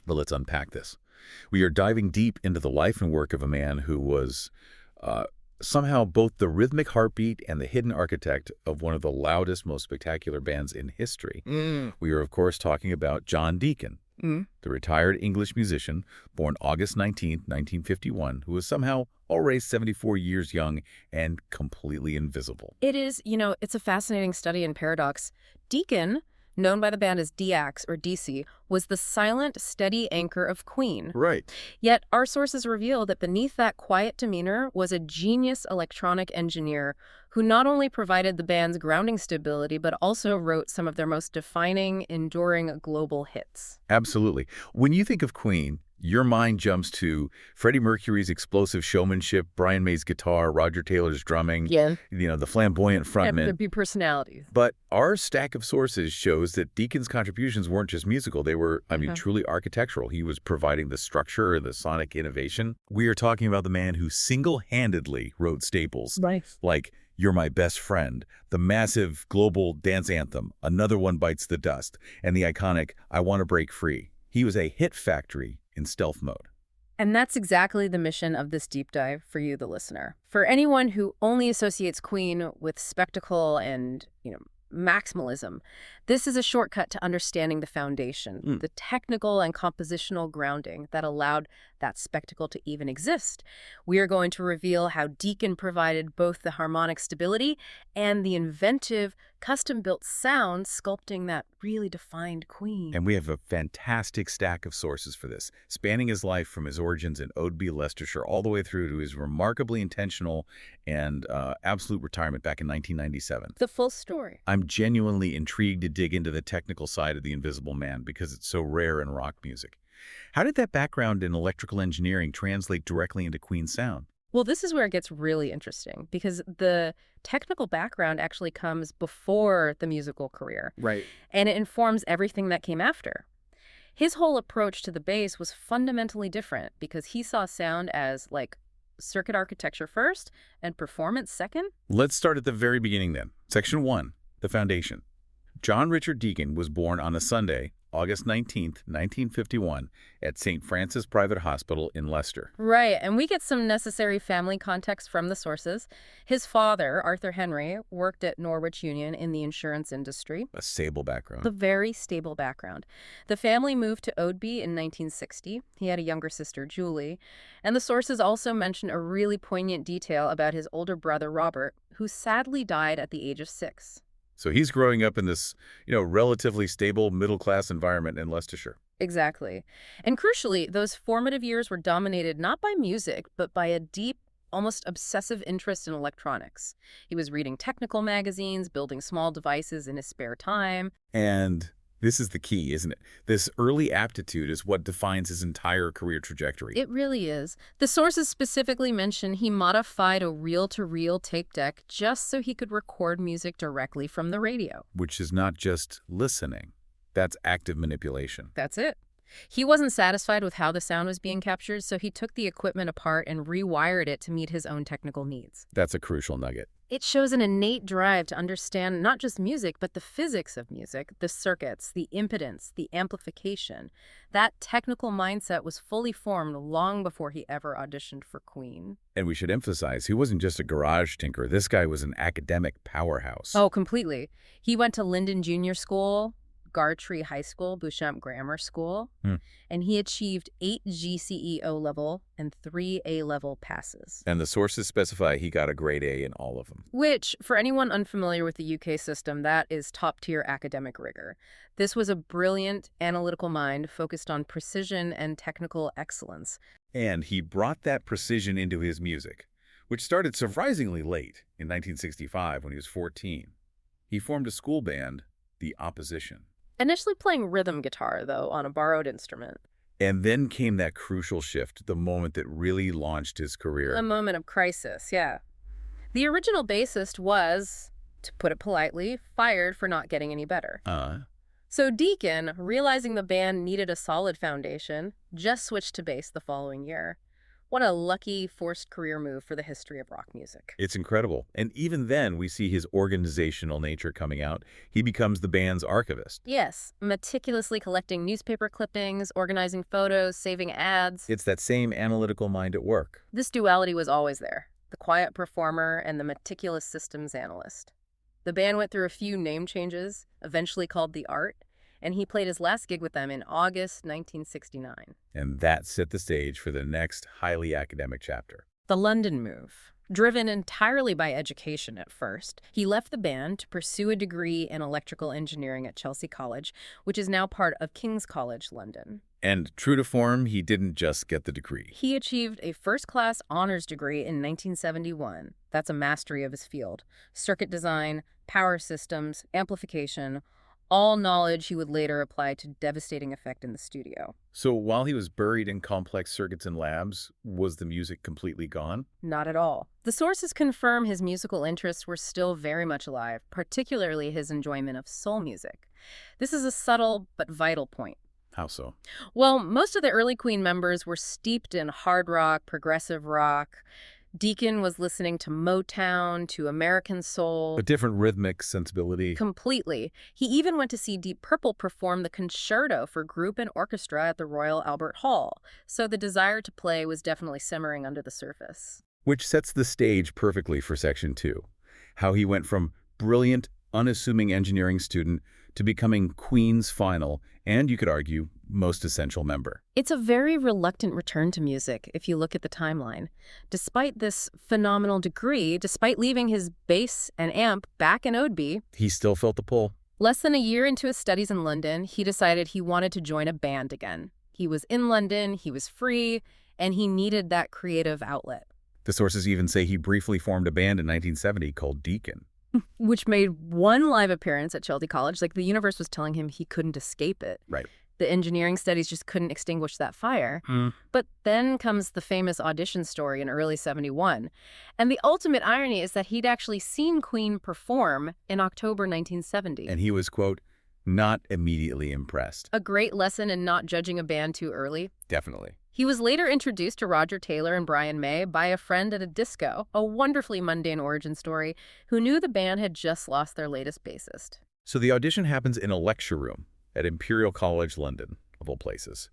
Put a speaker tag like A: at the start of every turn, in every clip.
A: But let's unpack this. We are diving deep into the life and work of a man who was somehow both the rhythmic heartbeat and the hidden architect of one of the loudest, most spectacular bands in history. We are, of course, talking about John Deacon, the retired English musician born August 19, 1951, who was somehow already 74 years young and completely invisible.
B: It is, it's a fascinating study in paradox. Deacon, known by the band as Diax or Deacy, was the silent, steady anchor of Queen.
A: Right.
B: Yet our sources reveal that beneath that quiet demeanor was a genius electronic engineer who not only provided the band's grounding stability, but also wrote some of their most defining, enduring global hits.
A: Absolutely. When you think of Queen, your mind jumps to Freddie Mercury's explosive showmanship, Brian May's guitar, Roger Taylor's drumming, the flamboyant frontman.
B: There'd be personalities.
A: But our stack of sources shows that Deacon's contributions weren't just musical. They were, truly architectural. He was providing the structure, the sonic innovation. We are talking about the man who single-handedly wrote staples like You're My Best Friend, the massive global dance anthem, Another One Bites the Dust, and the iconic I Want to Break Free. He was a hit factory in stealth mode.
B: And that's exactly the mission of this deep dive for you, the listener. For anyone who only associates Queen with spectacle and, maximalism, this is a shortcut to understanding the foundation, the technical and compositional grounding that allowed that spectacle to even exist. We are going to reveal how Deacon provided both the harmonic stability and the inventive, custom-built sound sculpting that really defined Queen.
A: And we have a fantastic stack of sources for this, spanning his life from his origins in Oadby, Leicestershire, all the way through to his remarkably intentional and absolute retirement back in 1997.
B: The full story.
A: I'm genuinely intrigued to dig into the technical side of the Invisible Man because it's so rare in rock music. How did that background in electrical engineering translate directly into Queen's sound?
B: Well, this is where it gets really interesting because the technical background actually comes before the musical career.
A: Right.
B: And it informs everything that came after. His whole approach to the bass was fundamentally different because he saw sound as circuit architecture first and performance second.
A: Let's start at the very beginning then. Section 1, the foundation. John Richard Deacon was born on a Sunday, August 19th, 1951, at St. Francis Private Hospital in Leicester.
B: Right, and we get some necessary family context from the sources. His father, Arthur Henry, worked at Norwich Union in the insurance industry.
A: A stable background.
B: A very stable background. The family moved to Oadby in 1960. He had a younger sister, Julie. And the sources also mention a really poignant detail about his older brother, Robert, who sadly died at the age of 6.
A: So he's growing up in this, relatively stable middle-class environment in Leicestershire.
B: Exactly. And crucially, those formative years were dominated not by music, but by a deep, almost obsessive interest in electronics. He was reading technical magazines, building small devices in his spare time.
A: And this is the key, isn't it? This early aptitude is what defines his entire career trajectory.
B: It really is. The sources specifically mention he modified a reel-to-reel tape deck just so he could record music directly from the radio.
A: Which is not just listening. That's active manipulation.
B: That's it. He wasn't satisfied with how the sound was being captured, so he took the equipment apart and rewired it to meet his own technical needs.
A: That's a crucial nugget.
B: It shows an innate drive to understand not just music, but the physics of music, the circuits, the impedance, the amplification. That technical mindset was fully formed long before he ever auditioned for Queen.
A: And we should emphasize, he wasn't just a garage tinker. This guy was an academic powerhouse.
B: Oh, completely. He went to Linden Junior School, Gartree High School, Beauchamp Grammar School, and he achieved 8 GCE O-level and 3 A-level passes.
A: And the sources specify he got a grade A in all of them.
B: Which, for anyone unfamiliar with the UK system, that is top-tier academic rigor. This was a brilliant analytical mind focused on precision and technical excellence.
A: And he brought that precision into his music, which started surprisingly late, in 1965 when he was 14. He formed a school band, the Opposition.
B: Initially playing rhythm guitar, though, on a borrowed instrument.
A: And then came that crucial shift, the moment that really launched his career.
B: A moment of crisis, yeah. The original bassist was, to put it politely, fired for not getting any better. So Deacon, realizing the band needed a solid foundation, just switched to bass the following year. What a lucky, forced career move for the history of rock music.
A: It's incredible. And even then, we see his organizational nature coming out. He becomes the band's archivist.
B: Yes, meticulously collecting newspaper clippings, organizing photos, saving ads.
A: It's that same analytical mind at work.
B: This duality was always there, the quiet performer and the meticulous systems analyst. The band went through a few name changes, eventually called The Art, and he played his last gig with them in August 1969.
A: And that set the stage for the next highly academic chapter.
B: The London move. Driven entirely by education at first, he left the band to pursue a degree in electrical engineering at Chelsea College, which is now part of King's College London.
A: And true to form, he didn't just get the degree.
B: He achieved a first-class honors degree in 1971. That's a mastery of his field. Circuit design, power systems, amplification, all knowledge he would later apply to devastating effect in the studio.
A: So while he was buried in complex circuits and labs, was the music completely gone?
B: Not at all. The sources confirm his musical interests were still very much alive, particularly his enjoyment of soul music. This is a subtle but vital point.
A: How so?
B: Well, most of the early Queen members were steeped in hard rock, progressive rock. Deacon was listening to Motown, to American soul.
A: A different rhythmic sensibility.
B: Completely. He even went to see Deep Purple perform the concerto for group and orchestra at the Royal Albert Hall, so the desire to play was definitely simmering under the surface.
A: Which sets the stage perfectly for Section 2. How he went from brilliant, unassuming engineering student to becoming Queen's final, and you could argue, most essential member.
B: It's a very reluctant return to music, if you look at the timeline. Despite this phenomenal degree, despite leaving his bass and amp back in Odeby,
A: He still felt the pull.
B: less than a year into his studies in London, he decided he wanted to join a band again. He was in London, he was free, and he needed that creative outlet.
A: The sources even say he briefly formed a band in 1970 called Deacon.
B: Which made one live appearance at Chelsea College. Like, the universe was telling him he couldn't escape it.
A: Right.
B: The engineering studies just couldn't extinguish that fire. But then comes the famous audition story in early 71. And the ultimate irony is that he'd actually seen Queen perform in October 1970.
A: And he was, quote, not immediately impressed.
B: A great lesson in not judging a band too early.
A: Definitely.
B: He was later introduced to Roger Taylor and Brian May by a friend at a disco, a wonderfully mundane origin story, who knew the band had just lost their latest bassist.
A: So the audition happens in a lecture room at Imperial College London, of all places.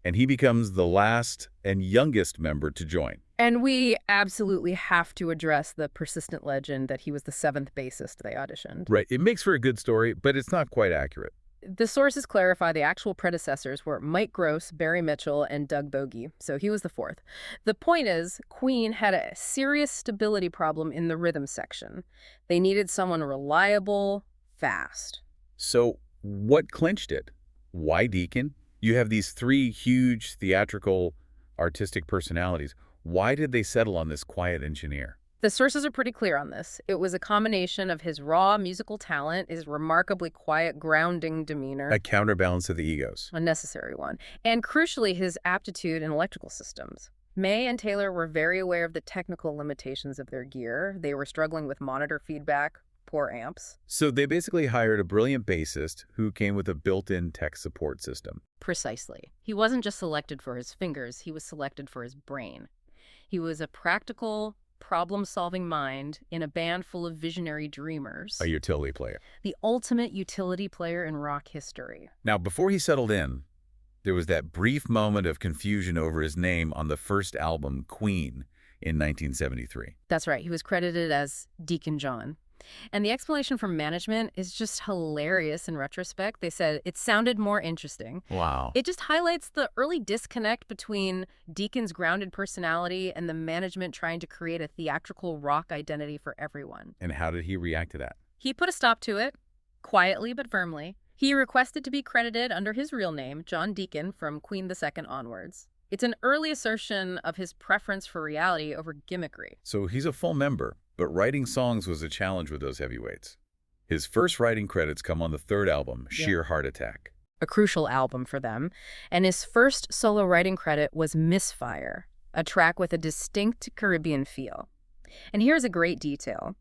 A: And he becomes the last and youngest member to join.
B: And we absolutely have to address the persistent legend that he was the seventh bassist they auditioned.
A: Right. It makes for a good story, but it's not quite accurate.
B: The sources clarify the actual predecessors were Mike Gross, Barry Mitchell, and Doug Bogie, so he was the fourth. The point is, Queen had a serious stability problem in the rhythm section. They needed someone reliable, fast.
A: So what clinched it? Why Deacon? You have these three huge theatrical, artistic personalities. Why did they settle on this quiet engineer?
B: The sources are pretty clear on this. It was a combination of his raw musical talent, his remarkably quiet, grounding demeanor.
A: A counterbalance of the egos.
B: A necessary one. And crucially, his aptitude in electrical systems. May and Taylor were very aware of the technical limitations of their gear. They were struggling with monitor feedback, poor amps.
A: So they basically hired a brilliant bassist who came with a built-in tech support system.
B: Precisely. He wasn't just selected for his fingers, he was selected for his brain. He was a practical, problem-solving mind in a band full of visionary dreamers.
A: A utility player.
B: The ultimate utility player in rock history.
A: Now, before he settled in, there was that brief moment of confusion over his name on the first album, Queen, in 1973.
B: That's right. He was credited as Deacon John. And the explanation from management is just hilarious in retrospect. They said it sounded more interesting.
A: Wow.
B: It just highlights the early disconnect between Deacon's grounded personality and the management trying to create a theatrical rock identity for everyone.
A: And how did he react to that?
B: He put a stop to it, quietly but firmly. He requested to be credited under his real name, John Deacon, from Queen II onwards. It's an early assertion of his preference for reality over gimmickry.
A: So he's a full member, but writing songs was a challenge with those heavyweights. His first writing credits come on the third album, Sheer Heart Attack.
B: A crucial album for them. And his first solo writing credit was Misfire, a track with a distinct Caribbean feel. And here's a great detail.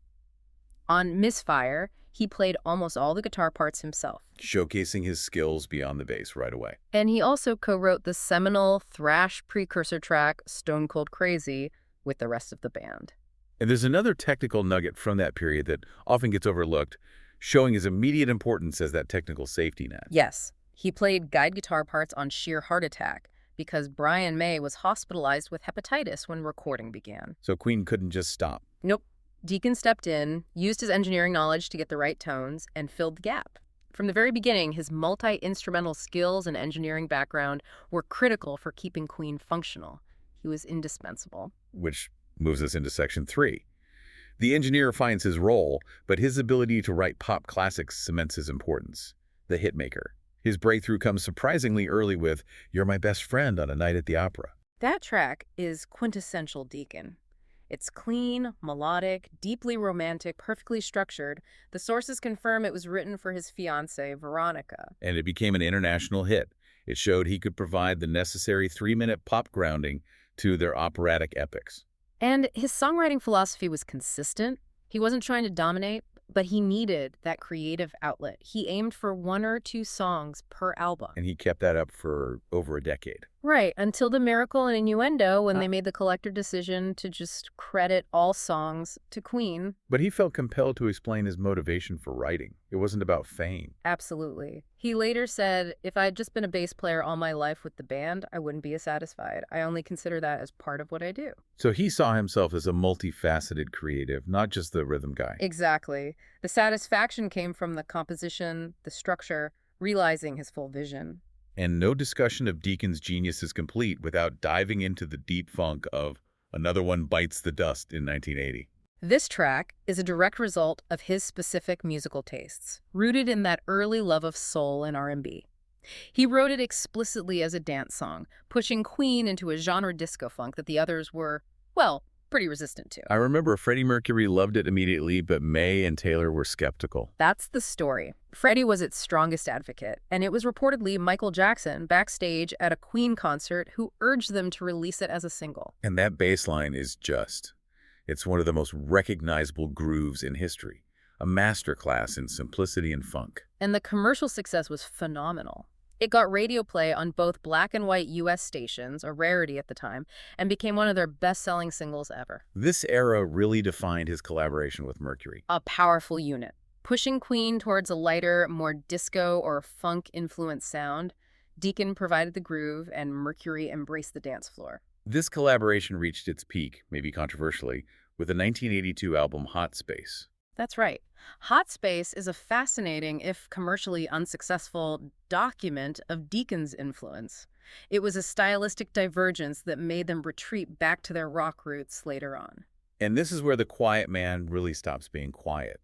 B: On Misfire, he played almost all the guitar parts himself.
A: Showcasing his skills beyond the bass right away.
B: And he also co-wrote the seminal thrash precursor track, Stone Cold Crazy, with the rest of the band.
A: And there's another technical nugget from that period that often gets overlooked, showing his immediate importance as that technical safety net.
B: Yes, he played guide guitar parts on Sheer Heart Attack because Brian May was hospitalized with hepatitis when recording began.
A: So Queen couldn't just stop.
B: Nope. Deacon stepped in, used his engineering knowledge to get the right tones, and filled the gap. From the very beginning, his multi-instrumental skills and engineering background were critical for keeping Queen functional. He was indispensable.
A: Which moves us into section 3. The engineer finds his role, but his ability to write pop classics cements his importance. The hitmaker. His breakthrough comes surprisingly early with You're My Best Friend on a Night at the Opera.
B: That track is quintessential Deacon. It's clean, melodic, deeply romantic, perfectly structured. The sources confirm it was written for his fiancée, Veronica.
A: And it became an international hit. It showed he could provide the necessary 3-minute pop grounding to their operatic epics.
B: And his songwriting philosophy was consistent. He wasn't trying to dominate, but he needed that creative outlet. He aimed for 1 or 2 songs per album.
A: And he kept that up for over a decade.
B: Right, until The Miracle and Innuendo, when they made the collective decision to just credit all songs to Queen.
A: But he felt compelled to explain his motivation for writing. It wasn't about fame.
B: Absolutely. He later said, if I had just been a bass player all my life with the band, I wouldn't be as satisfied. I only consider that as part of what I do.
A: So he saw himself as a multifaceted creative, not just the rhythm guy.
B: Exactly. The satisfaction came from the composition, the structure, realizing his full vision.
A: And no discussion of Deacon's genius is complete without diving into the deep funk of Another One Bites the Dust in 1980.
B: This track is a direct result of his specific musical tastes, rooted in that early love of soul and R&B. He wrote it explicitly as a dance song, pushing Queen into a genre disco funk that the others were, well, pretty resistant to.
A: I remember Freddie Mercury loved it immediately, but May and Taylor were skeptical.
B: That's the story. Freddie was its strongest advocate, and it was reportedly Michael Jackson backstage at a Queen concert who urged them to release it as a single.
A: And that bass line is just. It's one of the most recognizable grooves in history, a masterclass in simplicity and funk.
B: And the commercial success was phenomenal. It got radio play on both black and white U.S. stations, a rarity at the time, and became one of their best-selling singles ever.
A: This era really defined his collaboration with Mercury.
B: A powerful unit, pushing Queen towards a lighter, more disco or funk-influenced sound. Deacon provided the groove, and Mercury embraced the dance floor.
A: This collaboration reached its peak, maybe controversially, with the 1982 album Hot Space.
B: That's right. Hot Space is a fascinating, if commercially unsuccessful, document of Deacon's influence. It was a stylistic divergence that made them retreat back to their rock roots later on.
A: And this is where the quiet man really stops being quiet.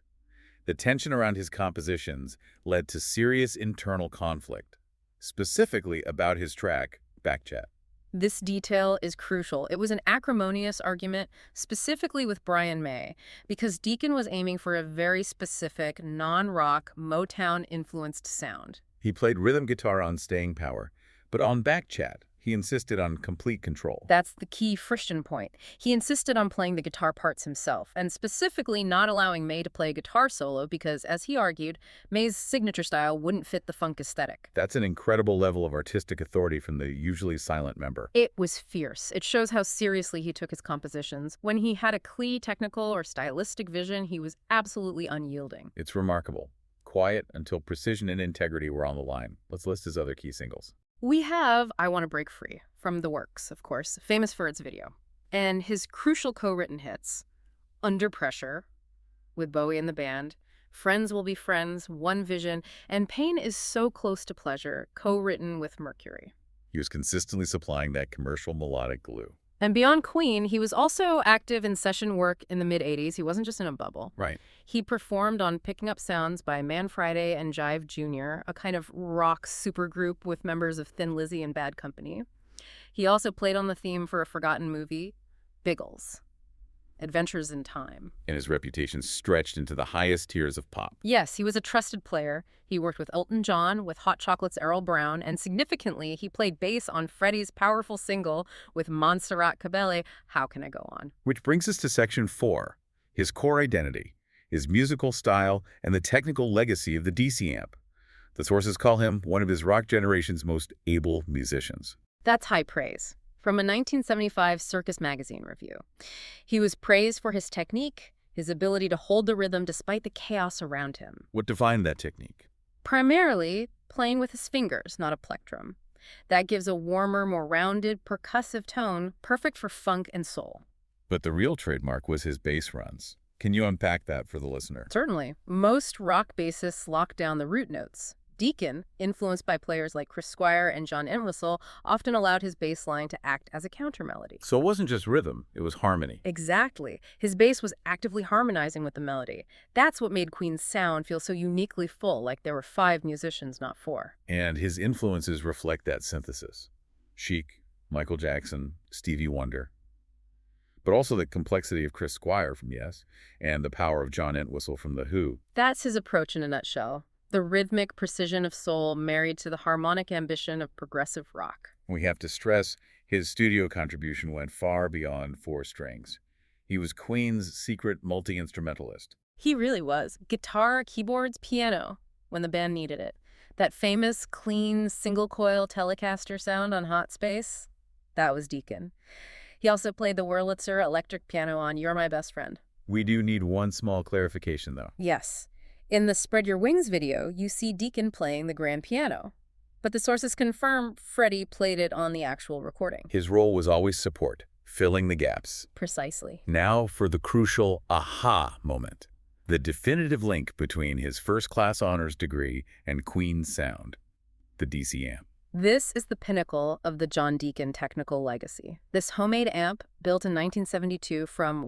A: The tension around his compositions led to serious internal conflict, specifically about his track, Backchat.
B: This detail is crucial. It was an acrimonious argument, specifically with Brian May, because Deacon was aiming for a very specific, non-rock, Motown-influenced sound.
A: He played rhythm guitar on Staying Power, but on Backchat, he insisted on complete control.
B: That's the key friction point. He insisted on playing the guitar parts himself, and specifically not allowing May to play a guitar solo because, as he argued, May's signature style wouldn't fit the funk aesthetic.
A: That's an incredible level of artistic authority from the usually silent member.
B: It was fierce. It shows how seriously he took his compositions. When he had a clear technical or stylistic vision, he was absolutely unyielding.
A: It's remarkable. Quiet until precision and integrity were on the line. Let's list his other key singles.
B: We have I Want to Break Free, from The Works, of course, famous for its video. And his crucial co-written hits, Under Pressure, with Bowie and the band, Friends Will Be Friends, One Vision, and Pain Is So Close to Pleasure, co-written with Mercury.
A: He was consistently supplying that commercial melodic glue.
B: And beyond Queen, he was also active in session work in the mid-'80s. He wasn't just in a bubble.
A: Right.
B: He performed on Picking Up Sounds by Man Friday and Jive Jr., a kind of rock supergroup with members of Thin Lizzy and Bad Company. He also played on the theme for a forgotten movie, Biggles, Adventures in Time.
A: And his reputation stretched into the highest tiers of pop.
B: Yes, he was a trusted player. He worked with Elton John, with Hot Chocolate's Errol Brown, and significantly, he played bass on Freddie's powerful single with Montserrat Caballé, How Can I Go On?
A: Which brings us to section 4, his core identity. his musical style, and the technical legacy of the Deacy Amp. The sources call him one of his rock generation's most able musicians.
B: That's high praise. From a 1975 Circus magazine review. He was praised for his technique, his ability to hold the rhythm despite the chaos around him.
A: What defined that technique?
B: Primarily playing with his fingers, not a plectrum. That gives a warmer, more rounded, percussive tone, perfect for funk and soul.
A: But the real trademark was his bass runs. Can you unpack that for the listener?
B: Certainly. Most rock bassists lock down the root notes. Deacon, influenced by players like Chris Squire and John Entwistle, often allowed his bass line to act as a counter-melody.
A: So it wasn't just rhythm, it was harmony.
B: Exactly. His bass was actively harmonizing with the melody. That's what made Queen's sound feel so uniquely full, like there were 5 musicians, not 4.
A: And his influences reflect that synthesis. Chic, Michael Jackson, Stevie Wonder. But also the complexity of Chris Squire from Yes, and the power of John Entwistle from The Who.
B: That's his approach in a nutshell. The rhythmic precision of soul married to the harmonic ambition of progressive rock.
A: We have to stress his studio contribution went far beyond 4 strings. He was Queen's secret multi-instrumentalist.
B: He really was. Guitar, keyboards, piano, when the band needed it. That famous, clean, single-coil Telecaster sound on Hot Space, that was Deacon. He also played the Wurlitzer electric piano on You're My Best Friend.
A: We do need one small clarification, though.
B: Yes. In the Spread Your Wings video, you see Deacon playing the grand piano. But the sources confirm Freddie played it on the actual recording.
A: His role was always support, filling the gaps.
B: Precisely.
A: Now for the crucial aha moment. The definitive link between his first-class honors degree and Queen's sound, the Deacy Amp.
B: This is the pinnacle of the John Deacon technical legacy. This homemade amp, built in 1972 from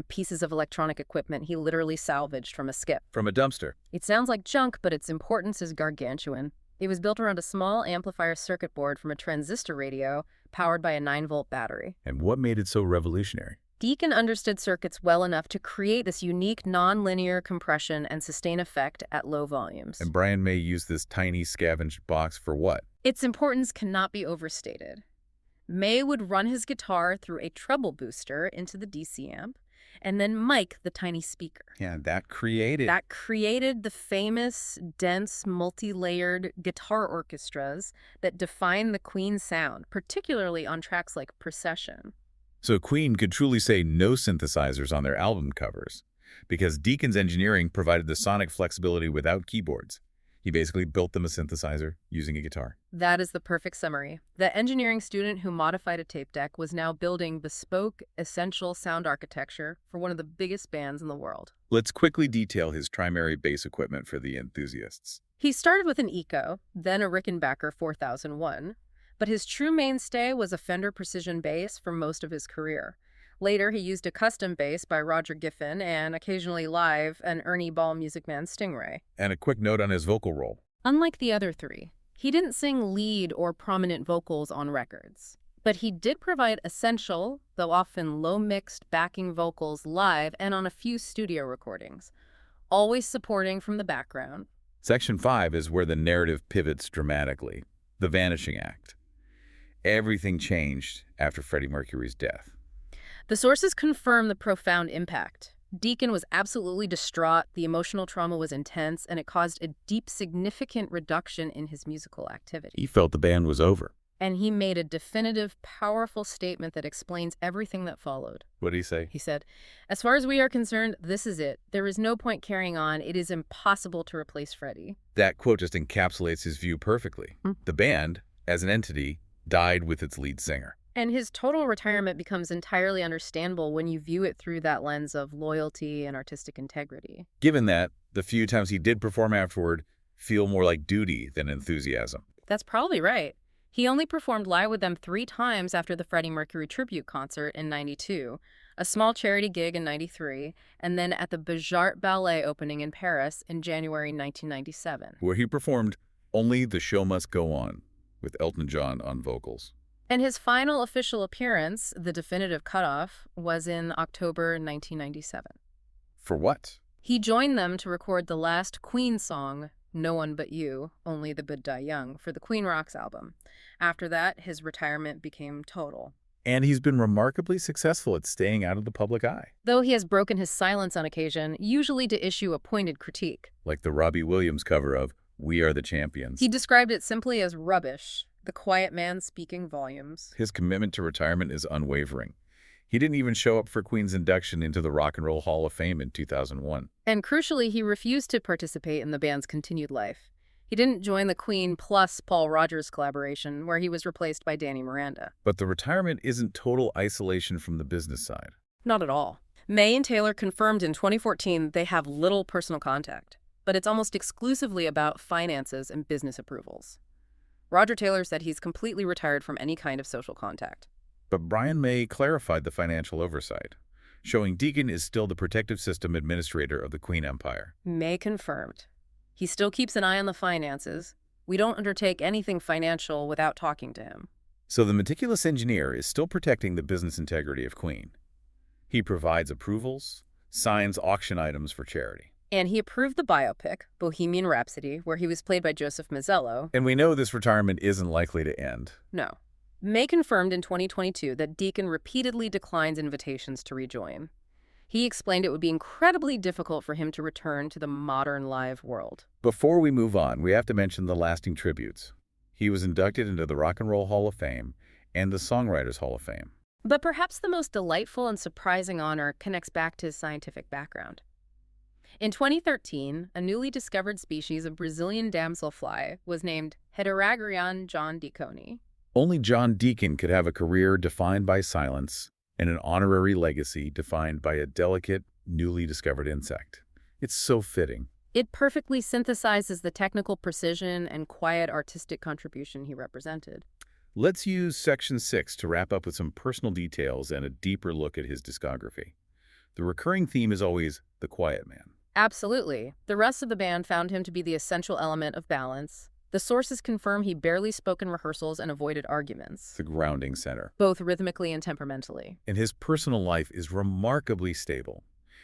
B: pieces of electronic equipment he literally salvaged from a skip.
A: From a dumpster.
B: It sounds like junk, but its importance is gargantuan. It was built around a small amplifier circuit board from a transistor radio powered by a 9-volt battery.
A: And what made it so revolutionary?
B: Deacon understood circuits well enough to create this unique non-linear compression and sustain effect at low volumes.
A: And Brian May used this tiny scavenged box for what?
B: Its importance cannot be overstated. May would run his guitar through a treble booster into the Deacy Amp, and then mic the tiny speaker.
A: Yeah, that created
B: the famous, dense, multi-layered guitar orchestras that define the Queen sound, particularly on tracks like Procession.
A: So Queen could truly say no synthesizers on their album covers, because Deacon's engineering provided the sonic flexibility without keyboards. He basically built them a synthesizer using a guitar.
B: That is the perfect summary. The engineering student who modified a tape deck was now building bespoke, essential sound architecture for one of the biggest bands in the world.
A: Let's quickly detail his primary bass equipment for the enthusiasts.
B: He started with an Echo, then a Rickenbacker 4001, but his true mainstay was a Fender Precision bass for most of his career. Later, he used a custom bass by Roger Giffen and occasionally live an Ernie Ball Music Man Stingray.
A: And a quick note on his vocal role.
B: Unlike the other 3, he didn't sing lead or prominent vocals on records. But he did provide essential, though often low-mixed backing vocals live and on a few studio recordings, always supporting from the background.
A: Section 5 is where the narrative pivots dramatically. The Vanishing Act. Everything changed after Freddie Mercury's death.
B: The sources confirm the profound impact. Deacon was absolutely distraught, the emotional trauma was intense, and it caused a deep, significant reduction in his musical activity.
A: He felt the band was over.
B: And he made a definitive, powerful statement that explains everything that followed.
A: What did he say?
B: He said, "As far as we are concerned, this is it. There is no point carrying on. It is impossible to replace Freddie."
A: That quote just encapsulates his view perfectly. The band, as an entity, died with its lead singer.
B: And his total retirement becomes entirely understandable when you view it through that lens of loyalty and artistic integrity.
A: Given that, the few times he did perform afterward feel more like duty than enthusiasm.
B: That's probably right. He only performed live with them 3 times after the Freddie Mercury tribute concert in '92, a small charity gig in '93, and then at the Béjart Ballet opening in Paris in January 1997.
A: Where he performed Only the Show Must Go On, with Elton John on vocals.
B: And his final official appearance, the definitive cutoff, was in October 1997.
A: For what?
B: He joined them to record the last Queen song, No One But You, Only the Good Die Young, for the Queen Rocks album. After that, his retirement became total.
A: And he's been remarkably successful at staying out of the public eye,
B: Though he has broken his silence on occasion, usually to issue a pointed critique.
A: like the Robbie Williams cover of We Are the Champions.
B: He described it simply as rubbish, the quiet man speaking volumes.
A: His commitment to retirement is unwavering. He didn't even show up for Queen's induction into the Rock and Roll Hall of Fame in 2001.
B: And crucially, he refused to participate in the band's continued life. He didn't join the Queen plus Paul Rodgers collaboration, where he was replaced by Danny Miranda.
A: But the retirement isn't total isolation from the business side.
B: Not at all. May and Taylor confirmed in 2014 they have little personal contact, but it's almost exclusively about finances and business approvals. Roger Taylor said he's completely retired from any kind of social contact.
A: But Brian May clarified the financial oversight, showing Deacon is still the protective system administrator of the Queen Empire.
B: May confirmed. He still keeps an eye on the finances. We don't undertake anything financial without talking to him.
A: So the meticulous engineer is still protecting the business integrity of Queen. He provides approvals, signs auction items for charity.
B: And he approved the biopic, Bohemian Rhapsody, where he was played by Joseph Mazzello.
A: And we know this retirement isn't likely to end.
B: No. May confirmed in 2022 that Deacon repeatedly declines invitations to rejoin. He explained it would be incredibly difficult for him to return to the modern live world.
A: Before we move on, we have to mention the lasting tributes. He was inducted into the Rock and Roll Hall of Fame and the Songwriters Hall of Fame.
B: But perhaps the most delightful and surprising honor connects back to his scientific background. In 2013, a newly discovered species of Brazilian damselfly was named Heteragrion John Deaconi.
A: Only John Deacon could have a career defined by silence and an honorary legacy defined by a delicate, newly discovered insect. It's so fitting.
B: It perfectly synthesizes the technical precision and quiet artistic contribution he represented.
A: Let's use Section 6 to wrap up with some personal details and a deeper look at his discography. The recurring theme is always the quiet man.
B: Absolutely. The rest of the band found him to be the essential element of balance. The sources confirm he barely spoke in rehearsals and avoided arguments,
A: The grounding center.
B: both rhythmically and temperamentally.
A: And his personal life is remarkably stable.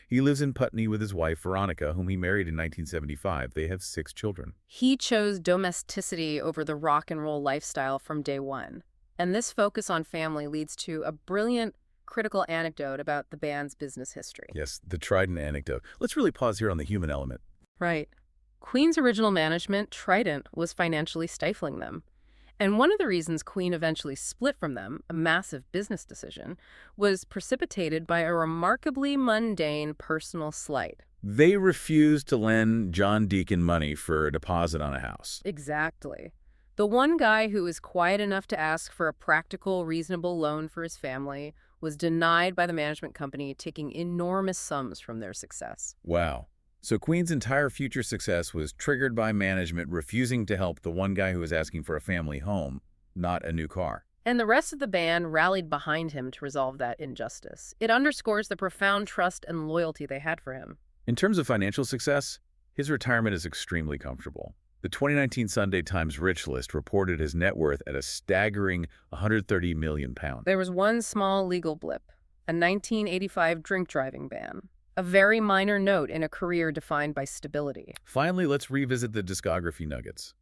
A: He lives in Putney with his wife, Veronica, whom he married in 1975. They have 6 children.
B: He chose domesticity over the rock and roll lifestyle from day one. And this focus on family leads to a brilliant, critical anecdote about the band's business history.
A: Yes, the Trident anecdote. Let's really pause here on the human element.
B: Right. Queen's original management, Trident, was financially stifling them. And one of the reasons Queen eventually split from them, a massive business decision, was precipitated by a remarkably mundane personal slight.
A: They refused to lend John Deacon money for a deposit on a house.
B: Exactly. The one guy who was quiet enough to ask for a practical, reasonable loan for his family was denied by the management company, taking enormous sums from their success.
A: Wow. So Queen's entire future success was triggered by management refusing to help the one guy who was asking for a family home, not a new car.
B: And the rest of the band rallied behind him to resolve that injustice. It underscores the profound trust and loyalty they had for him.
A: In terms of financial success, his retirement is extremely comfortable. The 2019 Sunday Times Rich List reported his net worth at a staggering £130 million.
B: There was one small legal blip, a 1985 drink driving ban. A very minor note in a career defined by stability.
A: Finally, let's revisit the discography nuggets.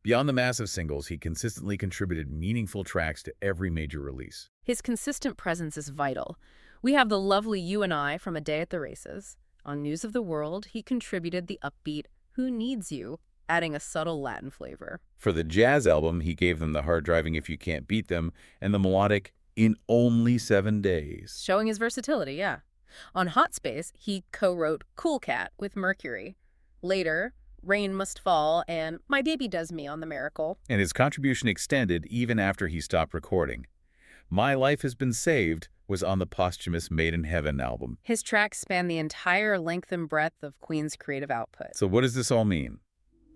A: Beyond the massive singles, he consistently contributed meaningful tracks to every major release.
B: His consistent presence is vital. We have the lovely You and I from A Day at the Races. On News of the World, he contributed the upbeat Who Needs You, adding a subtle Latin flavor.
A: For the jazz album, he gave them the hard-driving If You Can't Beat Them and the melodic In Only 7 Days.
B: Showing his versatility, yeah. On Hot Space, he co-wrote Cool Cat with Mercury. Later, Rain Must Fall and My Baby Does Me on The Miracle.
A: And his contribution extended even after he stopped recording. My Life Has Been Saved was on the posthumous Made in Heaven album.
B: His tracks span the entire length and breadth of Queen's creative output.
A: So what does this all mean?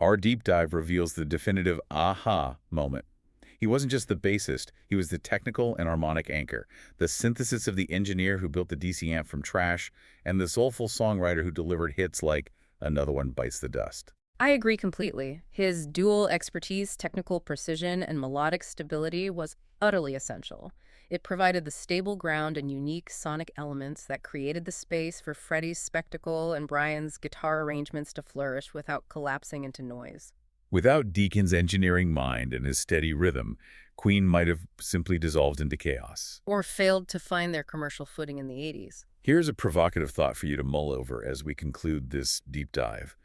A: Our deep dive reveals the definitive aha moment. He wasn't just the bassist, he was the technical and harmonic anchor, the synthesis of the engineer who built the Deacy Amp from trash, and the soulful songwriter who delivered hits like Another One Bites the Dust.
B: I agree completely. His dual expertise, technical precision, and melodic stability was utterly essential. It provided the stable ground and unique sonic elements that created the space for Freddie's spectacle and Brian's guitar arrangements to flourish without collapsing into noise.
A: Without Deacon's engineering mind and his steady rhythm, Queen might have simply dissolved into chaos.
B: Or failed to find their commercial footing in the 80s.
A: Here's a provocative thought for you to mull over as we conclude this deep dive.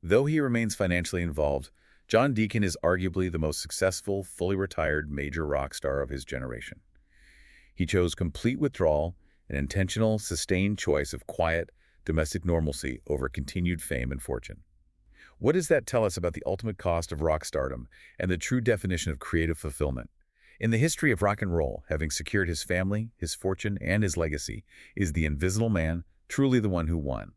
A: Though he remains financially involved, John Deacon is arguably the most successful, fully retired major rock star of his generation. He chose complete withdrawal, an intentional, sustained choice of quiet, domestic normalcy over continued fame and fortune. What does that tell us about the ultimate cost of rock stardom and the true definition of creative fulfillment? In the history of rock and roll, having secured his family, his fortune, and his legacy, is the invisible man truly the one who won?